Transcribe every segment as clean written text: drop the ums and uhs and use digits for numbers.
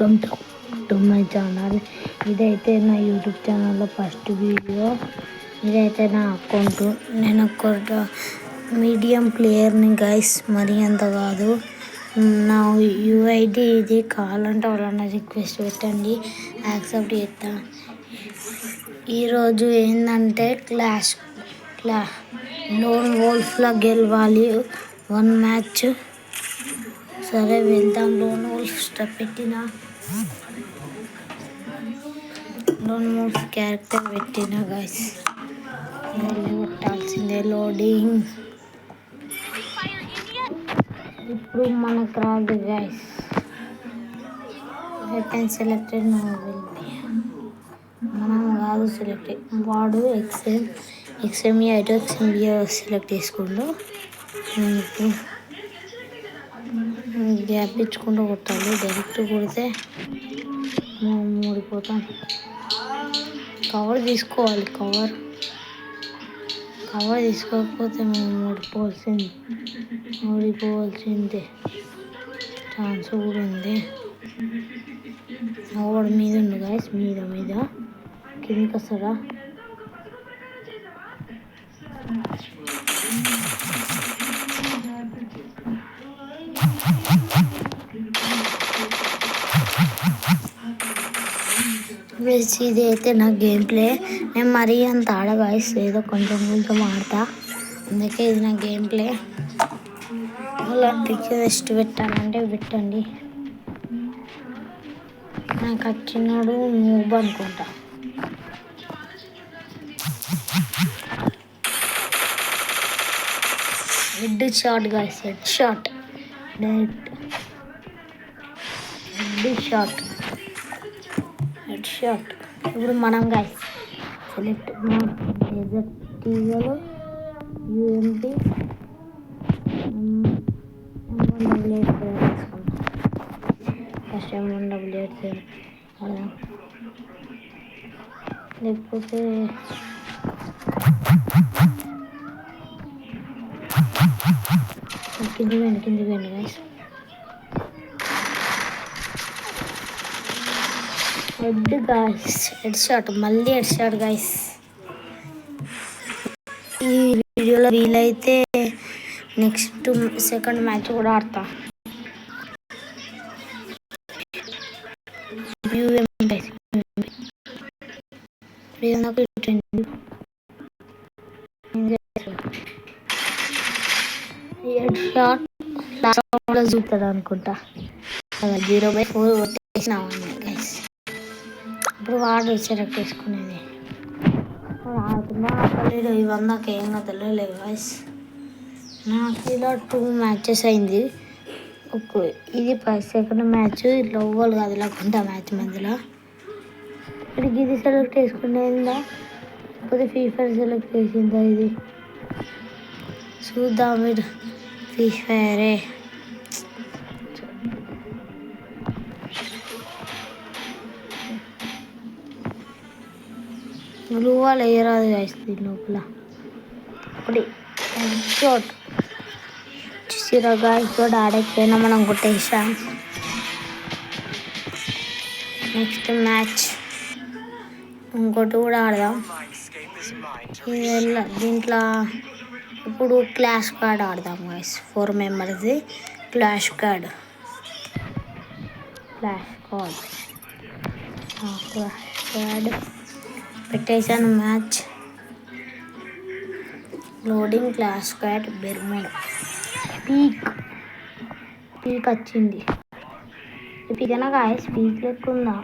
Welcome to my channel. ఇదైతే నా YouTube ఛానల్లో ఫస్ట్ వీడియో. ఇదైతే నా అకౌంట్. నేను ఒక మీడియం ప్లేయర్ని గైస్, మరీ అంత కాదు. నా యూఐడి ఇది. కావాలంటే వాళ్ళన్న రిక్వెస్ట్ పెట్టండి, యాక్సెప్ట్ చేస్తా. ఈరోజు ఏంటంటే లోన్ వోల్ఫ్లా గెలవాలి 1 మ్యాచ్. సరే వెళ్దాం. లోన్ వోల్ఫ్ స్టెప్ పెట్టిన, లోన్ వోల్ఫ్ క్యారెక్టర్ పెట్టిన గైస్. కొట్టాల్సిందే. లోడింగ్ ఇప్పుడు మనకు రాదు గైస్. Weapon selected. మనం కాదు సెలెక్ట్, వాడు XME అయితే XMB సెలెక్ట్ చేసుకుంటూ గ్యాప్ ఇచ్చుకుంటూ కొట్టాలి. డైరెక్ట్ కొడితే ఓడిపోతాం. కవర్ తీసుకోవాలి. కవర్ తీసుకోకపోతే మేము ఓడిపోవాల్సిందే. ఛాన్స్ కూడా ఉంది. ఓడి మీద ఉంది గాయస్. మీద కిందకి వస్తారా? ఇది అయితే నా గేమ్ ప్లే. నేను మరీ అంత ఆడగాయస్, ఏదో కొంచెం ఆడతా. అందుకే ఇది నా గేమ్ ప్లే. అలా రిక్వెస్ట్ పెట్టాలంటే పెట్టండి. నాకు వచ్చినాడు మూవ్ అనుకుంటా. Head shot guys, head shot. Direct head shot. ఇప్పుడు మనం గాయస్ సెలెక్ట్ డెజర్ట్ టీగలు UMP ఫస్ట్ M188 లేకపోతే కింది పోయింది గాయస్. హెడ్ షాట్, మళ్ళీ హెడ్ షాట్ గాయస్. ఈ వీడియోలో వీలైతే నెక్స్ట్ సెకండ్ మ్యాచ్ కూడా ఆడతా. హెడ్ షాట్ లాస్ట్ చూస్తాడు అనుకుంటా. 0/4 కొట్టేసినాం గైస్. ఇప్పుడు వాడు సెలెక్ట్ చేసుకునేది ఆడుతున్నా. ఇవందాక ఏం తెలియలేదు గైస్. నాకు ఇలా 2 మ్యాచెస్ అయింది. ఇది సెకండ్ మ్యాచ్. ఇట్లా ఓవల్ కాదు, ఇలా కొంత మ్యాచ్ మధ్యలో. ఇక్కడికి ఇది సెలెక్ట్ చేసుకునేదా, లేకపోతే ఫ్రీ ఫైర్ సెలెక్ట్ చేసిందా? ఇది చూద్దాం. మీరు ఫ్రీ ఫైరే. గ్లూ వాల్ వేయరాదు గాయస్ దీని లోపల. ఒకటి షాట్ చూసిరా గాయస్. కూడా ఆడకపోయినా మనం కొట్టేసాం. నెక్స్ట్ మ్యాచ్ ఇంకోటి కూడా ఆడదాం. దీంట్లో ఇప్పుడు క్లాష్ కార్డ్ ఆడదాం గాయస్. 4 మెంబర్స్ది క్లాష్ కార్డ్. పెట్టేసాను match. Loading clash card Bermuda. Peak వచ్చింది. పీకేనా గాయస్? పీక్ లెక్క ఉందా?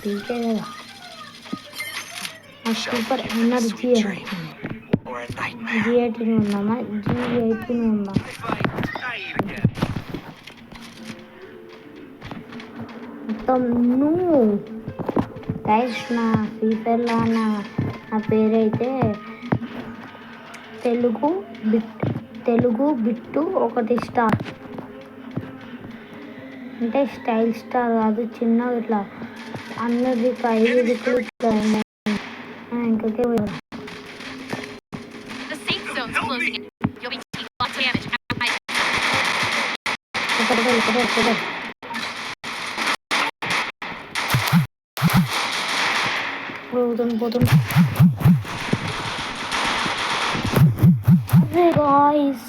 పీకే కదా. సూపర్ ఎనర్జీ వచ్చింది. G18 ఉందామా? G18 ఉందా? మొత్తం గైస్ నా ఫ్రీ ఫైర్లో నా పేరైతే తెలుగు బిట్టు 1 స్టార్. అంటే స్టైల్ స్టార్ కాదు, చిన్న ఇట్లా అన్నది 5 దిక్కులు ఇట్లా ఇంకొకే పోతుంది. అరే గాయ్స్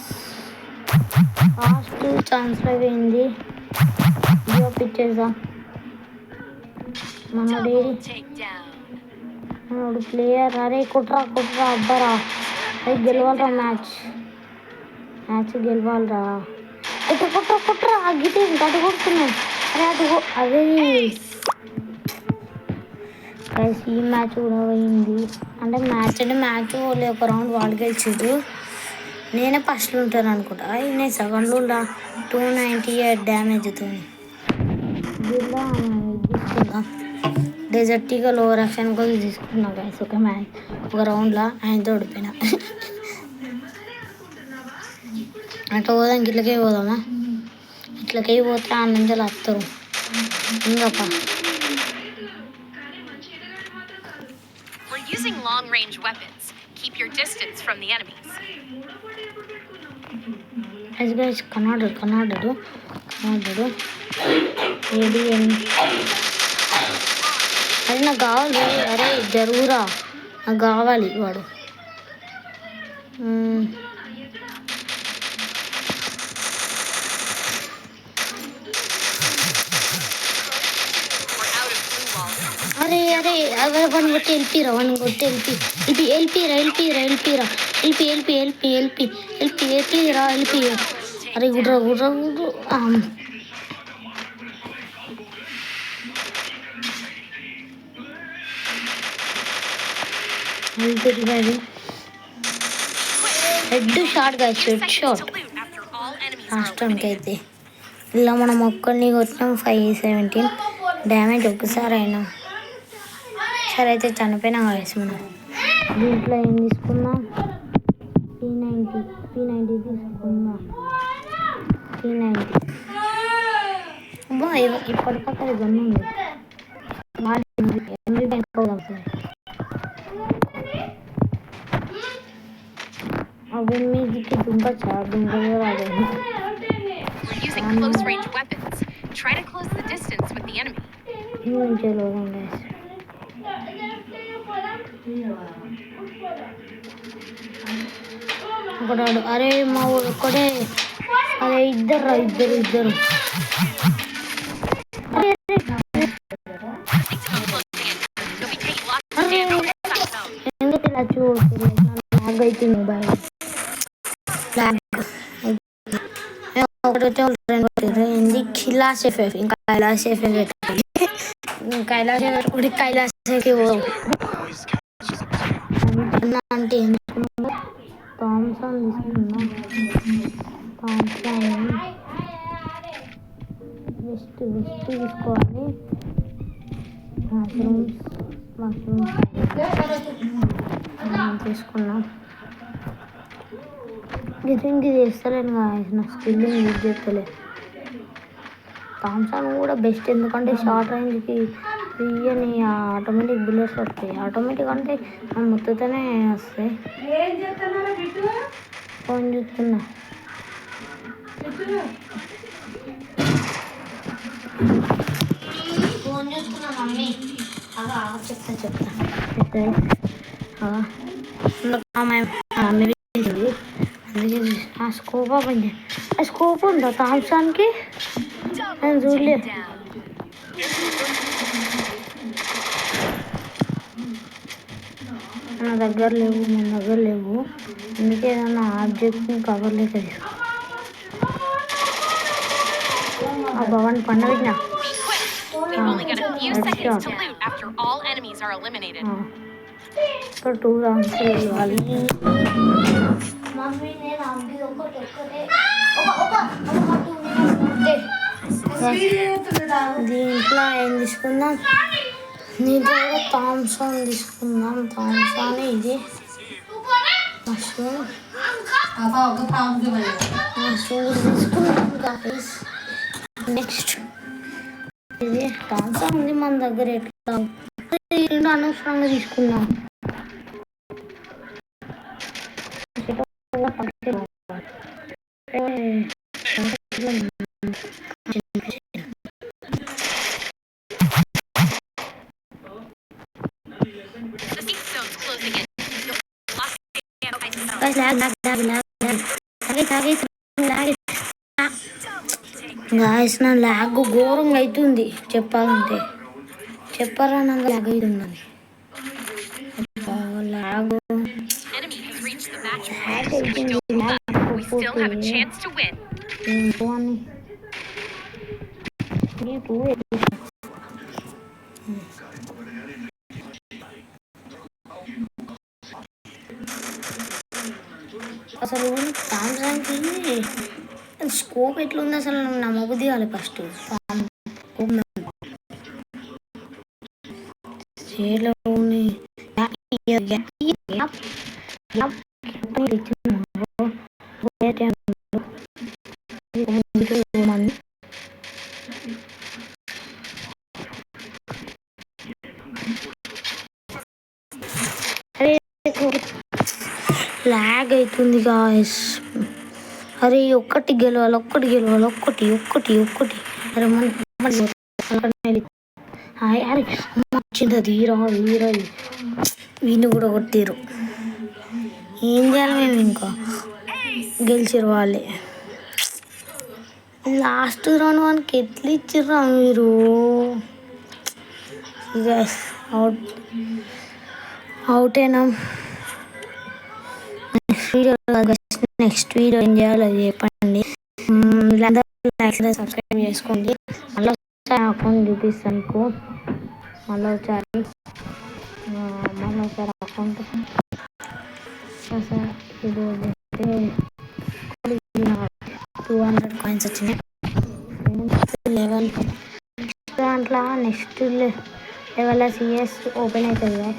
లాస్ట్ ఛాన్స్ అయింది. జియో పిచ్చేసా మనోడు ప్లేయర్. అరే కుట్రా అబ్బరా. అది గెలవాలరా మ్యాచ్ గెలవాలరా. కుట్రా గిటి అటు కొడుతున్నాయి. అరే ఈ మ్యాచ్ కూడా పోయింది. అంటే మ్యాచ్ వాళ్ళు ఒక రౌండ్ వాళ్ళు గెలిచారు. నేనే ఫస్ట్లో ఉంటాను అనుకుంటా. నేను సెకండ్లో 298 డ్యామేజ్తో దీనిలో తీసుకున్నా. డెజర్ట్గా లో రక్షణ కోసం తీసుకున్నా గైస్. ఒక రౌండ్లో ఆయనతో ఓడిపోయినా. అట్లా పోదాం, ఇట్లకే పోదామా? ఇట్లకే పోతే ఆ నుంచి వస్తారు. ఇంకప్ప using long range weapons. Keep your distance from the enemies. As guys, కన్నాడు ఏడిఎన్ అది నాకు కావాలి. అరే జరుగురా, నాకు కావాలి వాడు. అరే వన్ కొట్టి వెళ్ళిపిరా. అరే గుడ్రా. హెడ్ షాట్ గా షాట్ లాస్ట్కి అయితే ఇలా మనం ఒక్కరిని కొట్టినాం. 517 డ్యామేజ్ ఒక్కసారి అయినా. సరే అయితే చనిపోయినా కాదు మనం. దీంట్లో ఏం తీసుకున్నాం? P90 తీసుకున్నాం. P90 ఇప్పటికక్కడ గన్ను ఉంది. అవి మీదికి దుంపచ్చా? దుంపగా రాదు. Try to close the distance with the enemy. ఒకడాడు. అరే మా ఒక్కడే. అరే ఇద్దరు ఎందుకు ఇలా చూడుతుంది మొబైల్ ఏంది కైలాస్ ఎఫ్ఎఫ్. ఇంకా కైలాస్ ఎఫ్ఎఫ్ అంటే ఏం తీసుకున్నా? థామ్సన్ తీసుకున్నా. వెస్ట్ తీసుకోవాలి. మష్రూమ్స్ తీసుకున్నా. ఇది చేస్తలేను నా స్కిల్లింగ్ యూజ్ చేస్తలే. థామ్సన్ కూడా బెస్ట్, ఎందుకంటే షార్ట్ రేంజ్కి తీయని ఆటోమేటిక్ బుల్లెట్స్ వస్తాయి. ఆటోమేటిక్ అంటే ముత్తతోనే వస్తాయి. ఫోన్ చూస్తున్నా. మమ్మీ చెప్తా అందుకే ఆ స్కోప్ ఓపెన్ ఆ స్కోప్ ఉందా థామ్సన్కి? నేను చూడలే. మన దగ్గర లేవు. అందుకే ఏదన్నా ఆబ్జెక్ట్ని కవర్ లేక తీసుకో. ఆ భవన్ పండవిన ఇక్కడ 2 రౌండ్స్ వెళ్ళాలి. దీంట్లో ఏం తీసుకుందాం? దీంట్లో కూడా థామ్సన్ తీసుకుందాం. థామ్సన్ ఇది మష్రూమ్ తీసుకుందాం గాయ్స్. నెక్స్ట్ ఇది థామ్సన్ ఉంది మన దగ్గర. ఎట్లా అనవసరంగా తీసుకుందాం. గాయస్ నా ల్యాగ్ ఘోరంగా అవుతుంది చెప్పాలంటే చెప్పరానంగా ల్యాగ్ అవుతుందని lag Enemy has reached the match point, so don't give up. We still have a chance to win. అసలు సామ్సంగ్కి స్కోప్ ఎట్లుంది అసలు నమ్మబుద్ధి కావాలి ఫస్ట్ లాగ్ అవుతుంది గాయస్ అరే ఒక్కటి గెలవాలి అరే అరే వచ్చింది అది హీరో వీళ్ళు కూడా కొట్టిరు ఏం చేయాలి మేము ఇంకా గెలిచిరు వాళ్ళే లాస్ట్ రౌండ్ మనకి ఎట్లా ఇచ్చిర్రా మీరు అవుటేనా నెక్స్ట్ వీడియో ఏం చేయాలో అది చెప్పండి వీళ్ళందరూ సబ్స్క్రైబ్ చేసుకోండి మళ్ళీ అకౌంట్ చూపిస్తాను మీకు మళ్ళీ ఒకసారి అకౌంట్ ఇది 200 కాయిన్స్ వచ్చినాయి దాంట్లో నెక్స్ట్ లెవెల్ సిఎస్ ఓపెన్ అవుతుంది కదా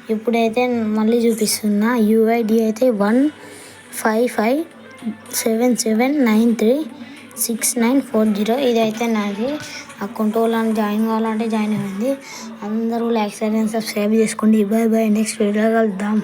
ఇప్పుడైతే మళ్ళీ చూపిస్తున్నా యూఐడి అయితే 15577936940 ఇదైతే నాది అకౌంట్ వాళ్ళని జాయిన్ కావాలంటే జాయిన్ అవ్వండి అందరూ లైక్ షేర్ అండ్ సబ్స్క్రైబ్ చేసుకోండి బాయ్ నెక్స్ట్ వీడియో కలుద్దాం